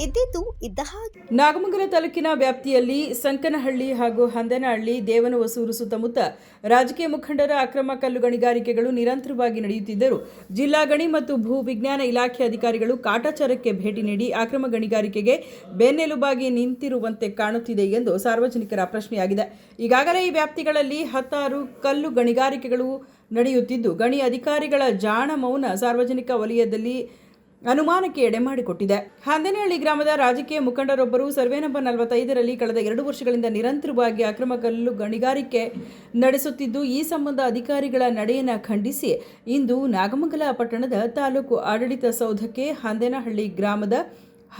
ಇದ್ದಿದ್ದು ಇದ್ದ ಹಾಗೆ. ನಾಗಮಂಗಲ ತಾಲೂಕಿನ ವ್ಯಾಪ್ತಿಯಲ್ಲಿ ಸಂಕನಹಳ್ಳಿ ಹಾಗೂ ಹಂದನಹಳ್ಳಿ ದೇವನಹೊಸೂರು ಸುತ್ತಮುತ್ತ ರಾಜಕೀಯ ಮುಖಂಡರ ಅಕ್ರಮ ಕಲ್ಲು ಗಣಿಗಾರಿಕೆಗಳು ನಿರಂತರವಾಗಿ ನಡೆಯುತ್ತಿದ್ದರೂ ಜಿಲ್ಲಾ ಗಣಿ ಮತ್ತು ಭೂ ವಿಜ್ಞಾನ ಇಲಾಖೆ ಅಧಿಕಾರಿಗಳು ಕಾಟಾಚಾರಕ್ಕೆ ಭೇಟಿ ನೀಡಿ ಅಕ್ರಮ ಗಣಿಗಾರಿಕೆಗೆ ಬೆನ್ನೆಲುಬಾಗಿ ನಿಂತಿರುವಂತೆ ಕಾಣುತ್ತಿದೆ ಎಂದು ಸಾರ್ವಜನಿಕರ ಪ್ರಶ್ನೆಯಾಗಿದೆ. ಈಗಾಗಲೇ ಈ ವ್ಯಾಪ್ತಿಗಳಲ್ಲಿ 10 ಕಲ್ಲು ಗಣಿಗಾರಿಕೆಗಳು ನಡೆಯುತ್ತಿದ್ದು ಗಣಿ ಅಧಿಕಾರಿಗಳ ಜಾಣ ಮೌನ ಸಾರ್ವಜನಿಕ ವಲಯದಲ್ಲಿ ಅನುಮಾನಕ್ಕೆ ಎಡೆ ಮಾಡಿಕೊಟ್ಟಿದೆ. ಹಂದನಹಳ್ಳಿ ಗ್ರಾಮದ ರಾಜಕೀಯ ಮುಖಂಡರೊಬ್ಬರು ಸರ್ವೆ ನಂಬರ್ 45ರಲ್ಲಿ ಕಳೆದ 2 ವರ್ಷಗಳಿಂದ ನಿರಂತರವಾಗಿ ಅಕ್ರಮ ಕಲ್ಲು ಗಣಿಗಾರಿಕೆ ನಡೆಸುತ್ತಿದ್ದು ಈ ಸಂಬಂಧ ಅಧಿಕಾರಿಗಳ ನಡೆಯನ್ನು ಖಂಡಿಸಿ ಇಂದು ನಾಗಮಂಗಲ ಪಟ್ಟಣದ ತಾಲೂಕು ಆಡಳಿತ ಸೌಧಕ್ಕೆ ಹಂದನಹಳ್ಳಿ ಗ್ರಾಮದ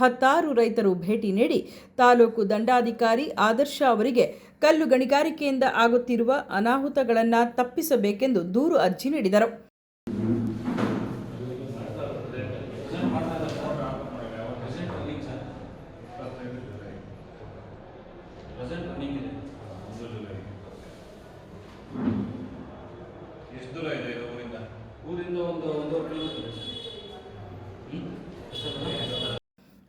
10 ರೈತರು ಭೇಟಿ ನೀಡಿ ತಾಲೂಕು ದಂಡಾಧಿಕಾರಿ ಆದರ್ಶ ಅವರಿಗೆ ಕಲ್ಲು ಗಣಿಗಾರಿಕೆಯಿಂದ ಆಗುತ್ತಿರುವ ಅನಾಹುತಗಳನ್ನು ತಪ್ಪಿಸಬೇಕೆಂದು ದೂರು ಅರ್ಜಿ ನೀಡಿದರು.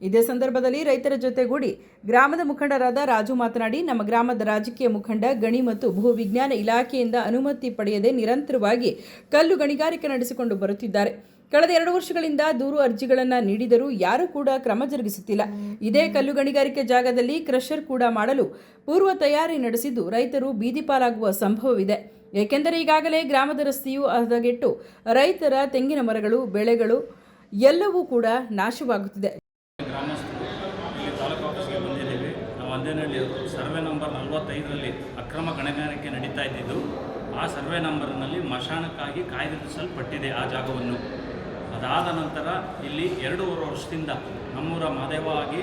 ಇದೇ ಸಂದರ್ಭದಲ್ಲಿ ರೈತರ ಜೊತೆಗೂಡಿ ಗ್ರಾಮದ ಮುಖಂಡರಾದ ರಾಜು ಮಾತನಾಡಿ, ನಮ್ಮ ಗ್ರಾಮದ ರಾಜಕೀಯ ಮುಖಂಡ ಗಣಿ ಮತ್ತು ಭೂ ವಿಜ್ಞಾನ ಇಲಾಖೆಯಿಂದ ಅನುಮತಿ ಪಡೆಯದೆ ನಿರಂತರವಾಗಿ ಕಲ್ಲು ಗಣಿಗಾರಿಕೆ ನಡೆಸಿಕೊಂಡು ಬರುತ್ತಿದ್ದಾರೆ. ಕಳೆದ 2 ವರ್ಷಗಳಿಂದ ದೂರು ಅರ್ಜಿಗಳನ್ನು ನೀಡಿದರೂ ಯಾರೂ ಕೂಡ ಕ್ರಮ ಜರುಗಿಸುತ್ತಿಲ್ಲ. ಇದೇ ಕಲ್ಲು ಗಣಿಗಾರಿಕೆ ಜಾಗದಲ್ಲಿ ಕ್ರಷರ್ ಕೂಡ ಮಾಡಲು ಪೂರ್ವ ತಯಾರಿ ನಡೆಸಿದ್ದು ರೈತರು ಬೀದಿ ಪಾಲಾಗುವ ಸಂಭವವಿದೆ. ಏಕೆಂದರೆ ಈಗಾಗಲೇ ಗ್ರಾಮದ ರಸ್ತೆಯು ಹದಗೆಟ್ಟು ರೈತರ ತೆಂಗಿನ ಮರಗಳು, ಬೆಳೆಗಳು ಎಲ್ಲವೂ ಕೂಡ ನಾಶವಾಗುತ್ತಿದೆ. ಗ್ರಾಮಸ್ಥರು ಇಲ್ಲಿ ತಾಲೂಕು ಆಫೀಸ್ಗೆ ಬಂದಿದ್ದೀವಿ. ನಾವು ಹಂದನಹಳ್ಳಿ ಸರ್ವೆ ನಂಬರ್ 45ರಲ್ಲಿ ಅಕ್ರಮ ಗಣಿಗಾರಿಕೆ ನಡೀತಾ ಇದ್ದಿದ್ದು ಆ ಸರ್ವೆ ನಂಬರ್ನಲ್ಲಿ ಮಶಾನಕ್ಕಾಗಿ ಕಾಯ್ದಿರಿಸಲ್ಪಟ್ಟಿದೆ ಆ ಜಾಗವನ್ನು. ಅದಾದ ನಂತರ ಇಲ್ಲಿ 2.5 ವರ್ಷದಿಂದ ನಮ್ಮೂರ ಮಾದೇವ ಆಗಿ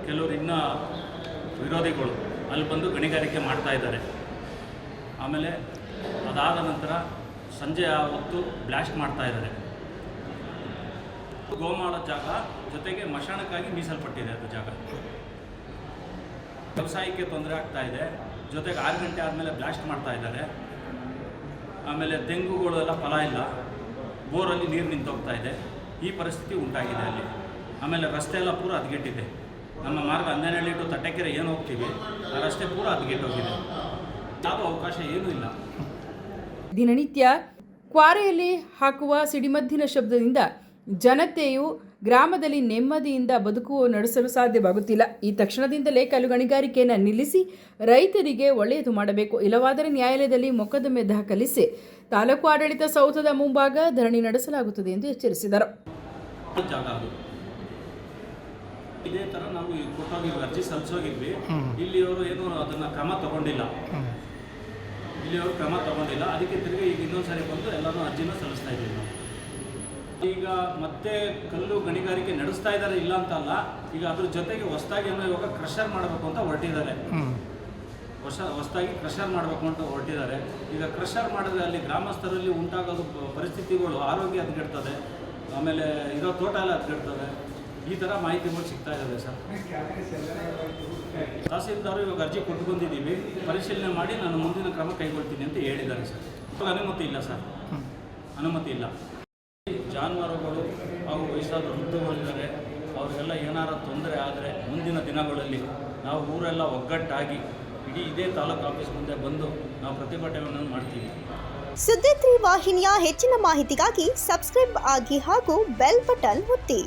ಕೆಲವರು ಇನ್ನೂ ವಿರೋಧಿಗಳು ಅಲ್ಲಿ ಬಂದು ಗಣಿಗಾರಿಕೆ ಮಾಡ್ತಾ ಇದ್ದಾರೆ. ಆಮೇಲೆ ಅದಾದ ನಂತರ ಸಂಜೆ ಹೊತ್ತು ಬ್ಲಾಸ್ಟ್ ಮಾಡ್ತಾ ಇದ್ದಾರೆ. ಗೋಮಾಳ ಜಾಗ ಜೊತೆಗೆ ಮಶಾನಕ್ಕಾಗಿ ಮೀಸಲ್ಪಟ್ಟಿದೆ ಅದು ಜಾಗ. ವ್ಯವಸಾಯಕ್ಕೆ ತೊಂದರೆ ಆಗ್ತಾ ಇದೆ. ಜೊತೆಗೆ 6 ಗಂಟೆ ಆದಮೇಲೆ ಬ್ಲಾಸ್ಟ್ ಮಾಡ್ತಾ ಇದ್ದಾರೆ. ಆಮೇಲೆ ತೆಂಗುಗಳೆಲ್ಲ ಫಲ ಇಲ್ಲ, ಬೋರಲ್ಲಿ ನೀರು ನಿಂತೋಗ್ತಾ ಇದೆ. ಈ ಪರಿಸ್ಥಿತಿ ಉಂಟಾಗಿದೆ ಅಲ್ಲಿ. ಆಮೇಲೆ ರಸ್ತೆ ಎಲ್ಲ ಪೂರ ಹದಗೆಟ್ಟಿದೆ. ನಮ್ಮ ಮಾರ್ಗ ಹಂದನಹಳ್ಳಿ ಟು ತಟ್ಟೆಕೆರೆ ಏನು ಹೋಗ್ತೀವಿ ಆ ರಸ್ತೆ ಪೂರ ಹದಗೆಟ್ಟೋಗಿದೆ. ಯಾವ ಅವಕಾಶ ಏನೂ ಇಲ್ಲ. ದಿನನಿತ್ಯ ಕ್ವಾರೆಯಲ್ಲಿ ಹಾಕುವ ಸಿಡಿಮದ್ದಿನ ಶಬ್ದದಿಂದ ಜನತೆಯು ಗ್ರಾಮದಲ್ಲಿ ನೆಮ್ಮದಿಯಿಂದ ಬದುಕು ನಡೆಸಲು ಸಾಧ್ಯವಾಗುತ್ತಿಲ್ಲ. ಈ ತಕ್ಷಣದಿಂದಲೇ ಕಲ್ಲು ಗಣಿಗಾರಿಕೆಯನ್ನು ನಿಲ್ಲಿಸಿ ರೈತರಿಗೆ ಒಳ್ಳೆಯದು ಮಾಡಬೇಕು. ಇಲ್ಲವಾದರೆ ನ್ಯಾಯಾಲಯದಲ್ಲಿ ಮೊಕದ್ದಮೆ ದಾಖಲಿಸಿ ತಾಲೂಕು ಆಡಳಿತ ಸೌಧದ ಮುಂಭಾಗ ಧರಣಿ ನಡೆಸಲಾಗುತ್ತದೆ ಎಂದು ಎಚ್ಚರಿಸಿದರು. ಇದೇ ಥರ ನಾವು ಕೊಟ್ಟೋಗಿದ್ವಿ, ಅರ್ಜಿ ಸಲ್ಲಿಸೋಗಿದ್ವಿ. ಇಲ್ಲಿಯವರು ಏನು ಅದನ್ನು ಕ್ರಮ ತಗೊಂಡಿಲ್ಲ. ಅದಕ್ಕೆ ತಿರುಗಿ ಈಗ ಇನ್ನೊಂದ್ಸರಿ ಬಂದು ಎಲ್ಲರೂ ಅರ್ಜಿನ ಸಲ್ಲಿಸ್ತಾ ಇದ್ದೀವಿ ನಾವು. ಈಗ ಮತ್ತೆ ಕಲ್ಲು ಗಣಿಗಾರಿಕೆ ನಡೆಸ್ತಾ ಇದ್ದಾರೆ, ಇಲ್ಲ ಅಂತ ಅಲ್ಲ. ಈಗ ಅದ್ರ ಜೊತೆಗೆ ಹೊಸದಾಗಿ ಇವಾಗ ಕ್ರಷರ್ ಮಾಡಬೇಕು ಅಂತ ಹೊರಟಿದ್ದಾರೆ. ಹೊಸದಾಗಿ ಕ್ರಷರ್ ಮಾಡಬೇಕು ಅಂತ ಹೊರಟಿದ್ದಾರೆ. ಈಗ ಕ್ರಷರ್ ಮಾಡಿದ್ರೆ ಅಲ್ಲಿ ಗ್ರಾಮಸ್ಥರಲ್ಲಿ ಉಂಟಾಗೋದು ಪರಿಸ್ಥಿತಿಗಳು, ಆರೋಗ್ಯ ಹದಗೆಡ್ತದೆ, ಆಮೇಲೆ ಇರೋ ತೋಟ ಎಲ್ಲ ಹದಗೆಡ್ತದೆ. ಈ ಥರ ಮಾಹಿತಿಗಳು ಸಿಗ್ತಾ ಇದ್ದಾವೆ ಸರ್. ತಹಸೀಲ್ದಾರು ಇವಾಗ ಅರ್ಜಿ ಕೊಟ್ಟು ಬಂದಿದ್ದೀವಿ, ಪರಿಶೀಲನೆ ಮಾಡಿ ನಾನು ಮುಂದಿನ ಕ್ರಮ ಕೈಗೊಳ್ತೀನಿ ಅಂತ ಹೇಳಿದ್ದಾರೆ ಸರ್. ಅನುಮತಿ ಇಲ್ಲ ಸರ್, ಅನುಮತಿ ಇಲ್ಲ. ಜಾನುವಾರುಗಳು ಹಾಗೂ ವಯಸ್ಸಾದ ವೃದ್ಧಗಳಿದ್ದಾರೆ, ಅವರಿಗೆಲ್ಲ ಏನಾರ ತೊಂದರೆ ಆದರೆ ಮುಂದಿನ ದಿನಗಳಲ್ಲಿ ನಾವು ಊರೆಲ್ಲ ಒಗ್ಗಟ್ಟಾಗಿ ಇದೇ ತಾಲೂಕು ಆಫೀಸ್ ಮುಂದೆ ಬಂದು ನಾವು ಪ್ರತಿಭಟನೆಯನ್ನು ಮಾಡ್ತೀವಿ. ಸುದ್ದಿ 3 ವಾಹಿನಿಯ ಹೆಚ್ಚಿನ ಮಾಹಿತಿಗಾಗಿ ಸಬ್ಸ್ಕ್ರೈಬ್ ಆಗಿ ಹಾಗೂ ಬೆಲ್ ಬಟನ್ ಒತ್ತಿ.